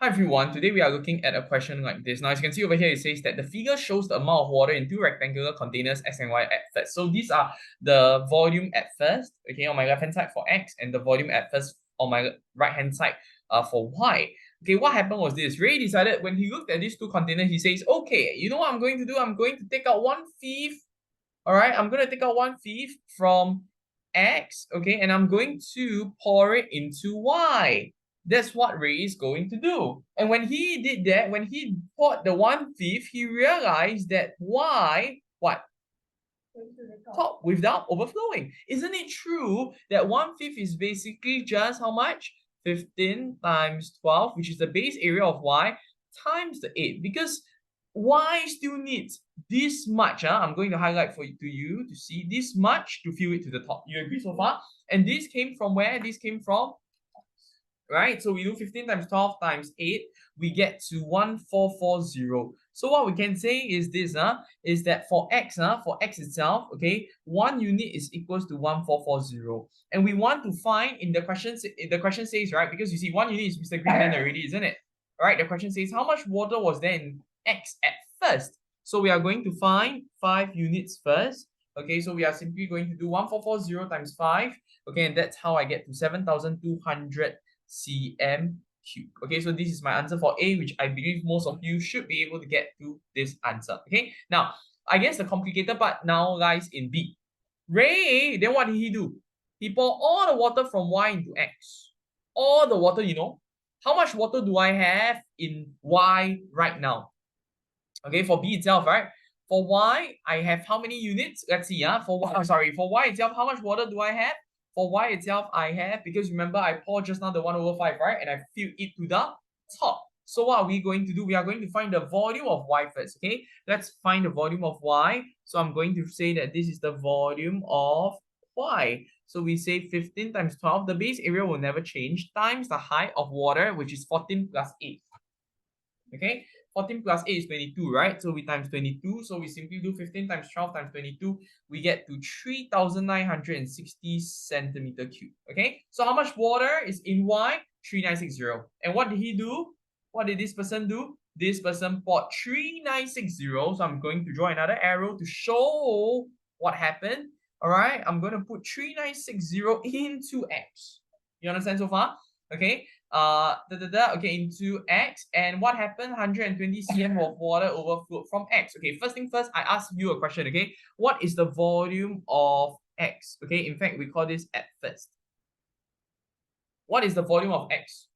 Hi everyone, today we are looking at a question like this. Now, as you can see over here, it says that the figure shows the amount of water in two rectangular containers X and Y at first. So these are the volume at first, okay, on my left hand side for X, and the volume at first on my right hand side for Y. Okay, what happened was this. Ray decided when he looked at these two containers, he says, okay, you know what I'm going to do? I'm going to take out 1/5. All right, I'm going to take out 1/5 from X, okay, and I'm going to pour it into Y. That's what Ray is going to do. And when he did that, when he poured the 1/5, he realized that Y, what? Top without overflowing. Isn't it true that 1/5 is basically just how much? 15 times 12, which is the base area of Y, times the 8. Because Y still needs this much. I'm going to highlight for you to see this much to fill it to the top. You agree so far? And this came from where? This came from, right? So we do 15 times 12 times 8, we get to 1440. So what we can say is this, is that for x itself, okay, 1 unit is equals to 1440. And we want to find in the question says, right, because you see 1 unit is Mr. Greenland already, isn't it? All right, the question says how much water was there in x at first? So we are going to find 5 units first. Okay, so we are simply going to do 1440 times 5. Okay, and that's how I get to 7,200 cm cube. Okay, so this is my answer for A, which I believe most of you should be able to get to this answer. Okay, now I guess the complicated part now lies in B. Ray, then what did he do? He poured all the water from Y into X. All the water, you know. How much water do I have in Y right now? Okay, for B itself, right? For Y, I have how many units? Let's see. For Y, for Y itself, how much water do I have? For Y itself, I have, because remember, I poured just now the 1/5, right? And I filled it to the top. So what are we going to do? We are going to find the volume of Y first, okay? Let's find the volume of Y. So I'm going to say that this is the volume of Y. So we say 15 times 12, the base area will never change, times the height of water, which is 14 plus 8. Okay, 14 plus 8 is 22, right? So we times 22. So we simply do 15 times 12 times 22. We get to 3,960 centimeter cube. Okay, so how much water is in Y? 3,960. And what did he do? What did this person do? This person poured 3,960. So I'm going to draw another arrow to show what happened. All right, I'm going to put 3,960 into X. You understand so far? Okay, okay, into X, and what happened? 120 cm of water overflowed from X. Okay, first thing first, I ask you a question. Okay, what is the volume of X? Okay, in fact, we call this at first. What is the volume of X?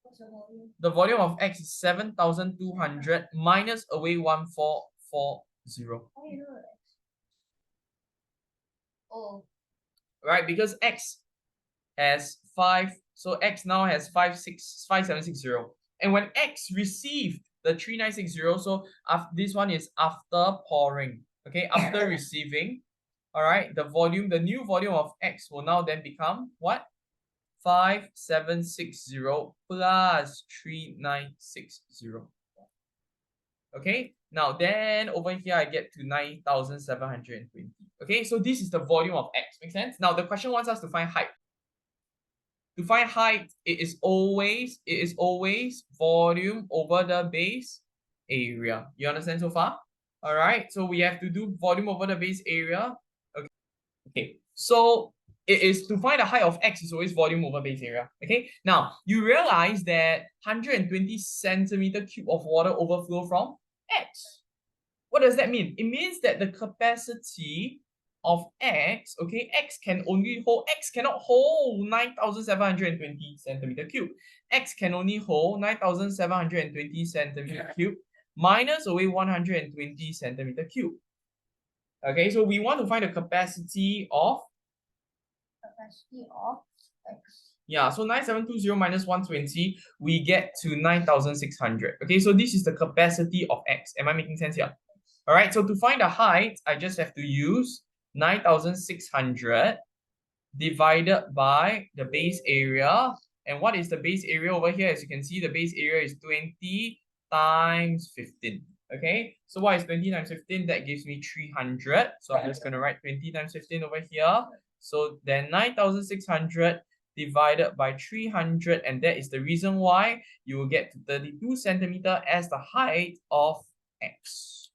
What's the volume? The volume of X is 7,200 minus away 1440. How do you know X? Oh, right, because X has 5. So X now has 5,760. And when X received the 3,960, so this one is after pouring. Okay, after receiving, all right, the new volume of X will now then become what? 5,760 plus 3,960. Okay, now then over here I get to 9,720. Okay, so this is the volume of X. Make sense? Now the question wants us to find height. To find height, it is always volume over the base area. You understand so far? All right. So we have to do volume over the base area. Okay. Okay. So it is to find the height of X is always volume over base area. Okay. Now you realize that 120 centimeter cube of water overflow from X. What does that mean? It means that the capacity of X, okay, X cannot hold 9,720 centimeter cube. X can only hold 9,720 centimeter cube minus away 120 centimeter cube. Okay, so we want to find the capacity of X. Yeah, so 9,720 minus 120, we get to 9,600. Okay, so this is the capacity of X. Am I making sense here? All right, so to find the height, I just have to use 9,600 divided by the base area. And what is the base area over here? As you can see, the base area is 20 times 15. Okay, so what is 20 times 15? That gives me 300. So I'm just going to write 20 times 15 over here. So then 9,600 divided by 300, and that is the reason why you will get to 32 centimeter as the height of x.